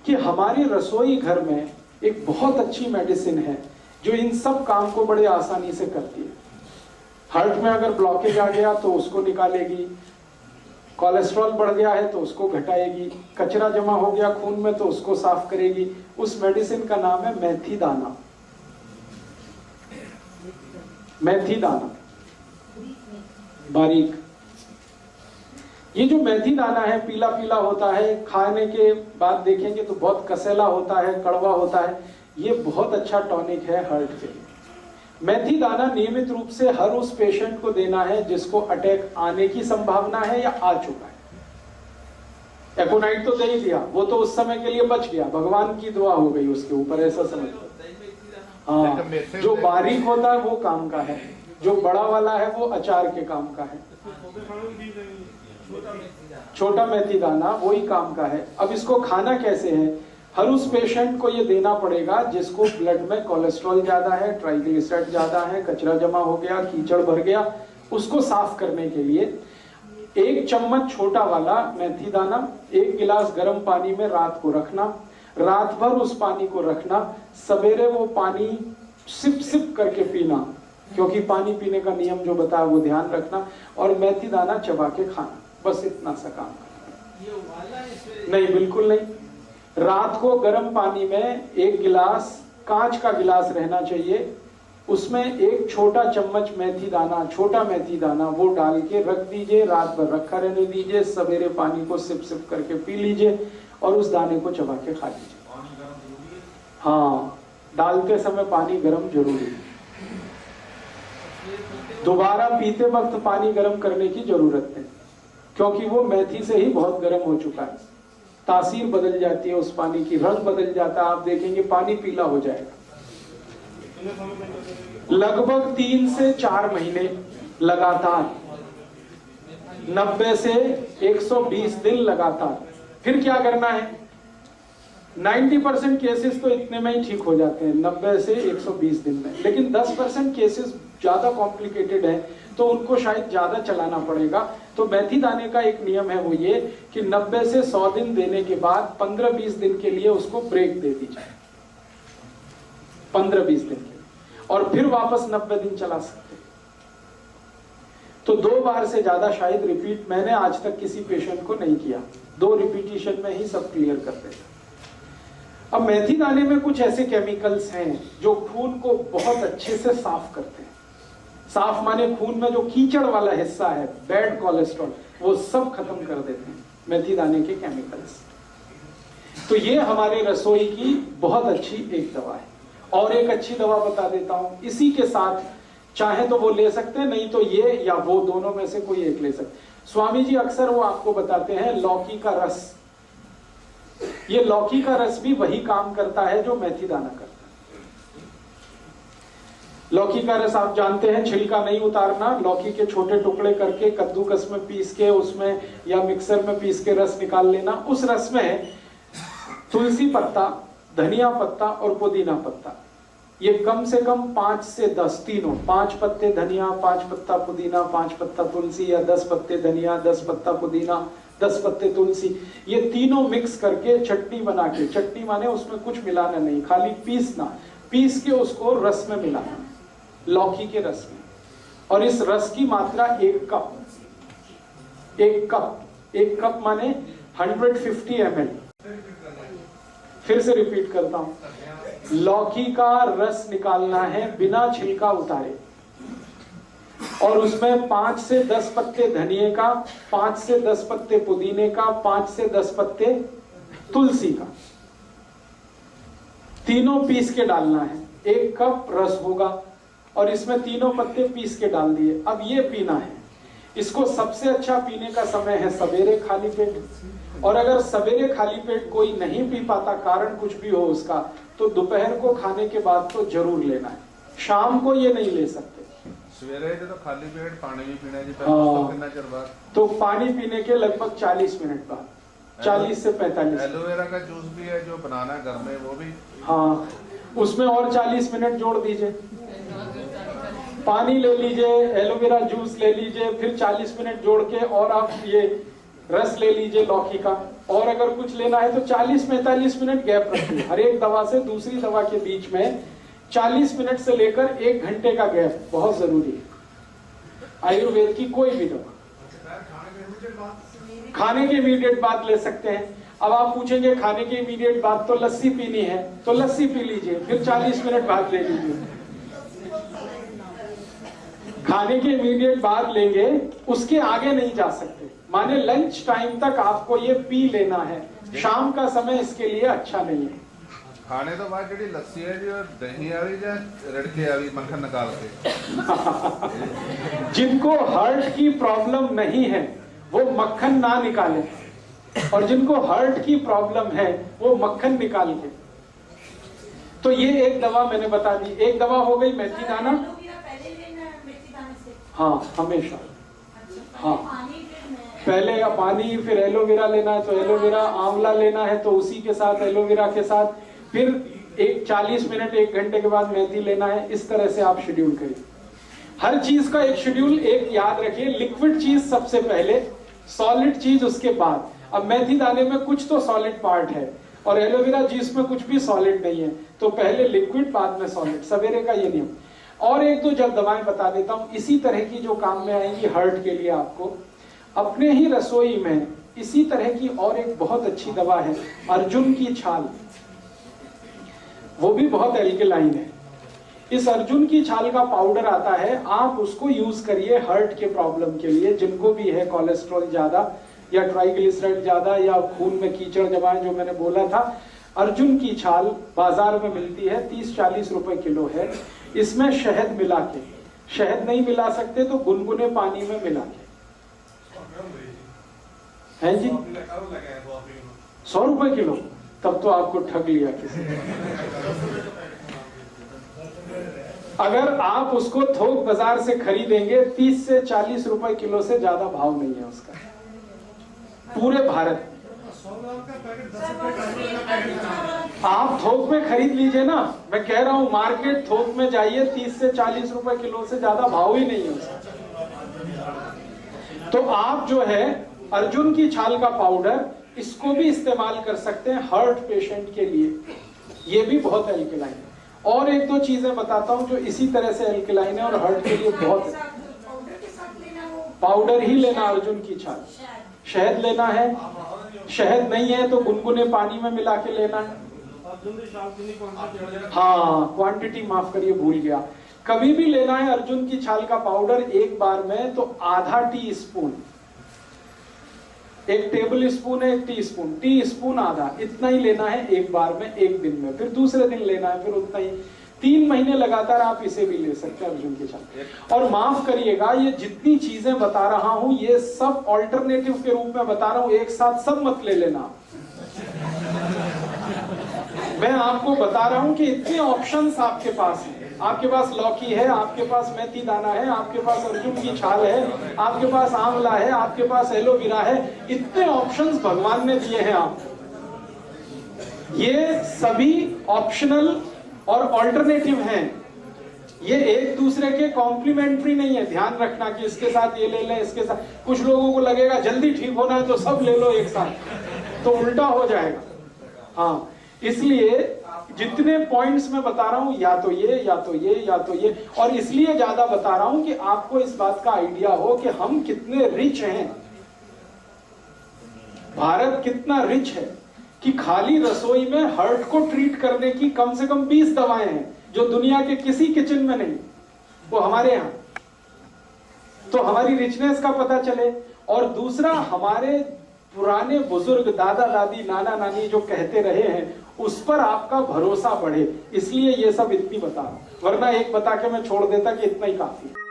कि हमारे रसोई घर में एक बहुत अच्छी मेडिसिन है जो इन सब काम को बड़े आसानी से करती है। हार्ट में अगर ब्लॉकेज आ गया तो उसको निकालेगी, कोलेस्ट्रॉल बढ़ गया है तो उसको घटाएगी, कचरा जमा हो गया खून में तो उसको साफ करेगी। उस मेडिसिन का नाम है मेथी दाना। मेथी दाना बारीक, ये जो मेथी दाना है पीला पीला होता है, खाने के बाद देखेंगे तो बहुत कसेला होता है, कड़वा होता है। ये बहुत अच्छा टॉनिक है हार्ट के लिए। मेथी दाना नियमित रूप से हर उस पेशेंट को देना है जिसको अटैक आने की संभावना है या आ चुका है। एकोनाइट तो दे ही दिया, वो तो उस समय के लिए बच गया, भगवान की दुआ हो गई उसके ऊपर, ऐसा समझ लो। हाँ, जो बारीक होता है वो काम का है, जो बड़ा वाला है वो अचार के काम का है। छोटा मेथी दाना वही काम का है। अब इसको खाना कैसे है, हर उस पेशेंट को ये देना पड़ेगा जिसको ब्लड में कोलेस्ट्रॉल ज्यादा है, ट्राइग्लिसराइड ज्यादा है, कचरा जमा हो गया, कीचड़ भर गया, उसको साफ करने के लिए 1 चम्मच छोटा वाला मेथी दाना 1 गिलास गर्म पानी में रात को रखना, रात भर उस पानी को रखना, सवेरे वो पानी सिप सिप करके पीना, क्योंकि पानी पीने का नियम जो बताया वो ध्यान रखना, और मेथी दाना चबा के खाना, बस इतना सा काम करना। नहीं, बिल्कुल नहीं। रात को गर्म पानी में 1 गिलास, कांच का गिलास रहना चाहिए, उसमें 1 छोटा चम्मच मेथी दाना, छोटा मेथी दाना वो डाल के रख दीजिए, रात भर रखा रहने दीजिए, सवेरे पानी को सिप सिप करके पी लीजिए और उस दाने को चबा के खा लीजिए। हाँ, डालते समय पानी गर्म जरूरी है। दोबारा पीते वक्त पानी गर्म करने की जरूरत है, क्योंकि वो मेथी से ही बहुत गर्म हो चुका है, तासीर बदल जाती है उस पानी की, रंग बदल जाता है, आप देखेंगे पानी पीला हो जाएगा। लगभग 3 से 4 महीने लगातार, 90 से 120 दिन लगातार। फिर क्या करना है, 90% केसेस तो इतने में ही ठीक हो जाते हैं, 90 से 120 दिन में, लेकिन 10% केसेस ज्यादा कॉम्प्लिकेटेड है तो उनको शायद ज्यादा चलाना पड़ेगा। तो मेथी दाने का एक नियम है, वो ये कि 90 से 100 दिन देने के बाद 15-20 दिन के लिए उसको ब्रेक दे दीजिए, 15-20 दिन के लिए, और फिर वापस 90 दिन चला सकते हैं। तो 2 बार से ज्यादा शायद रिपीट मैंने आज तक किसी पेशेंट को नहीं किया, 2 रिपीटिशन में ही सब क्लियर कर देता। अब मेथी दाने में कुछ ऐसे केमिकल्स हैं जो खून को बहुत अच्छे से साफ करते हैं। साफ माने खून में जो कीचड़ वाला हिस्सा है, बैड कोलेस्ट्रॉल, वो सब खत्म कर देते हैं मेथी दाने के केमिकल्स। तो ये हमारे रसोई की बहुत अच्छी एक दवा है। और एक अच्छी दवा बता देता हूं, इसी के साथ चाहे तो वो ले सकते हैं, नहीं तो ये या वो दोनों में से कोई एक ले सकते। स्वामी जी अक्सर वो आपको बताते हैं लौकी का रस, ये लौकी का रस भी वही काम करता है जो मेथी दाना करता है। लौकी का रस आप जानते हैं, छिलका नहीं उतारना, लौकी के छोटे टुकड़े करके कद्दूकस में पीस के उसमें या मिक्सर में पीस के रस निकाल लेना। उस रस में तुलसी पत्ता, धनिया पत्ता और पुदीना पत्ता, ये कम से कम 5 से 10 तीनों, 5 पत्ते धनिया, 5 पत्ता पुदीना, 5 पत्ता तुलसी, या 10 पत्ते धनिया, 10 पत्ता पुदीना, 10 पत्ते तुलसी, ये तीनों मिक्स करके चटनी बना के, चटनी माने उसमें कुछ मिलाना नहीं, खाली पीसना, पीस के उसको रस में मिलाना, लौकी के रस में। और इस रस की मात्रा 1 कप, 1 कप माने 150 ml। फिर से रिपीट करता हूं, लौकी का रस निकालना है बिना छिलका उतारे, और उसमें 5 से 10 पत्ते धनिए का, 5 से 10 पत्ते पुदीने का, 5 से 10 पत्ते तुलसी का, तीनों पीस के डालना है। 1 कप रस होगा और इसमें तीनों पत्ते पीस के डाल दिए। अब ये पीना है। इसको सबसे अच्छा पीने का समय है सवेरे खाली पेट, और अगर सवेरे खाली पेट कोई नहीं पी पाता, कारण कुछ भी हो उसका, तो दोपहर को खाने के बाद तो जरूर लेना है, शाम को ये नहीं ले सकते। सवेरे तो खाली पेट पानी भी पीना जी, कितना चਿਰ बाद? तो पानी पीने के लगभग 40 मिनट बाद, 40 से 45। एलोवेरा का जूस भी है जो बनाना है घर में, वो भी हाँ, उसमें और 40 मिनट जोड़ दीजिए। पानी ले लीजिए, एलोवेरा जूस ले लीजिए, फिर 40 मिनट जोड़ के और आप ये रस ले लीजिए लौकी का, और अगर कुछ लेना है तो 40-45 मिनट गैप रखिए। हर एक दवा से दूसरी दवा के बीच में 40 मिनट से लेकर 1 घंटे का गैप बहुत जरूरी है। आयुर्वेद की कोई भी दवा खाने के इमीडिएट बाद ले सकते हैं। अब आप पूछेंगे खाने के इमीडिएट बाद तो लस्सी पीनी है, तो लस्सी पी लीजिए, फिर 40 मिनट बाद ले लीजिए। खाने के इमीडिएट बाद लेंगे, उसके आगे नहीं जा सकते, माने लंच टाइम तक आपको ये पी लेना है। शाम का समय इसके लिए अच्छा नहीं है। खाने तो बाद जी लस्सी है जी, और दही आ रही है रड़के आ रही मक्खन निकाल के। जिनको हार्ट की प्रॉब्लम नहीं है वो मक्खन ना निकाले, और जिनको हार्ट की प्रॉब्लम है वो मक्खन निकाल के। तो ये एक दवा मैंने बता दी। एक दवा हो गई मेथी दाना, हाँ हमेशा, हाँ पहले पानी, फिर एलोवेरा लेना है तो एलोवेरा, आंवला लेना है तो उसी के साथ एलोवेरा के साथ, फिर 40 मिनट 1 घंटे के बाद मेथी लेना है। इस तरह से आप शेड्यूल करिए। हर चीज का एक शेड्यूल, एक याद रखिए, लिक्विड चीज सबसे पहले, सॉलिड चीज उसके बाद। अब मेथी दाने में कुछ तो सॉलिड पार्ट है और एलोवेरा जूस में कुछ भी सॉलिड नहीं है, तो पहले लिक्विड बाद में सॉलिड, सवेरे का ये नियम। और 1-2 जब दवाएं बता देता हूं इसी तरह की जो काम में आएंगी हार्ट के लिए। आपको अपने ही रसोई में इसी तरह की और एक बहुत अच्छी दवा है, अर्जुन की छाल, वो भी बहुत एल्केलाइन है। इस अर्जुन की छाल का पाउडर आता है, आप उसको यूज करिए हार्ट के प्रॉब्लम के लिए, जिनको भी है कोलेस्ट्रॉल ज्यादा या ट्राइग्लिसराइड ज्यादा या खून में कीचड़ जमा है, जो मैंने बोला था। अर्जुन की छाल बाजार में मिलती है, 30-40 रुपए किलो है। इसमें शहद मिला के, शहद नहीं मिला सकते तो गुनगुने पानी में मिला के, है जी, 100 रुपए किलो, तब तो आपको ठग लिया किसी ने। अगर आप उसको थोक बाजार से खरीदेंगे 30 से 40 रुपए किलो से ज्यादा भाव नहीं है उसका पूरे भारत में। आप थोक में खरीद लीजिए ना, मैं कह रहा हूं मार्केट थोक में जाइए, 30 से 40 रुपए किलो से ज्यादा भाव ही नहीं है उसका। तो आप जो है अर्जुन की छाल का पाउडर, इसको भी इस्तेमाल कर सकते हैं हार्ट पेशेंट के लिए, ये भी बहुत एल्केलाइन है। और 1-2 चीजें बताता हूं जो इसी तरह से एल्केलाइन है और हार्ट के लिए बहुत। पाउडर ही लेना अर्जुन की छाल, शहद लेना है, शहद नहीं है तो गुनगुने पानी में मिला के लेना है। हाँ, क्वांटिटी माफ करिए, भूल गया। कभी भी लेना है अर्जुन की छाल का पाउडर एक बार में तो आधा टी स्पून, 1 टेबल स्पून है 1 टी स्पून आधा, इतना ही लेना है एक बार में, एक दिन में, फिर दूसरे दिन लेना है, फिर उतना ही। 3 महीने लगातार आप इसे भी ले सकते हैं अर्जुन की छाल। और माफ करिएगा, ये जितनी चीजें बता रहा हूं ये सब ऑल्टरनेटिव के रूप में बता रहा हूं, एक साथ सब मत ले लेना। मैं आपको बता रहा हूं कि इतने ऑप्शंस आपके पास हैं। आपके पास लौकी है, आपके पास मेथी दाना है, आपके पास अर्जुन की छाल है, आपके पास आंवला है, आपके पास एलोवेरा है। इतने ऑप्शंस भगवान ने दिए हैं आपको। ये सभी ऑप्शनल और ऑल्टरनेटिव हैं। ये एक दूसरे के कॉम्प्लीमेंट्री नहीं है। ध्यान रखना कि इसके साथ ये ले लें, इसके साथ। कुछ लोगों को लगेगा जल्दी ठीक होना है तो सब ले लो एक साथ, तो उल्टा हो जाएगा। हाँ, इसलिए जितने पॉइंट्स मैं बता रहा हूं, या तो ये या तो ये या तो ये, और इसलिए ज्यादा बता रहा हूं कि आपको इस बात का आइडिया हो कि हम कितने रिच हैं। भारत कितना रिच है कि खाली रसोई में हार्ट को ट्रीट करने की कम से कम 20 दवाएं हैं जो दुनिया के किसी किचन में नहीं, वो हमारे यहां। तो हमारी रिचनेस का पता चले। और दूसरा, हमारे पुराने बुजुर्ग, दादा दादी, नाना नानी जो कहते रहे हैं, उस पर आपका भरोसा बढ़े, इसलिए ये सब इतनी बता। वरना एक बता के मैं छोड़ देता कि इतना ही काफी है।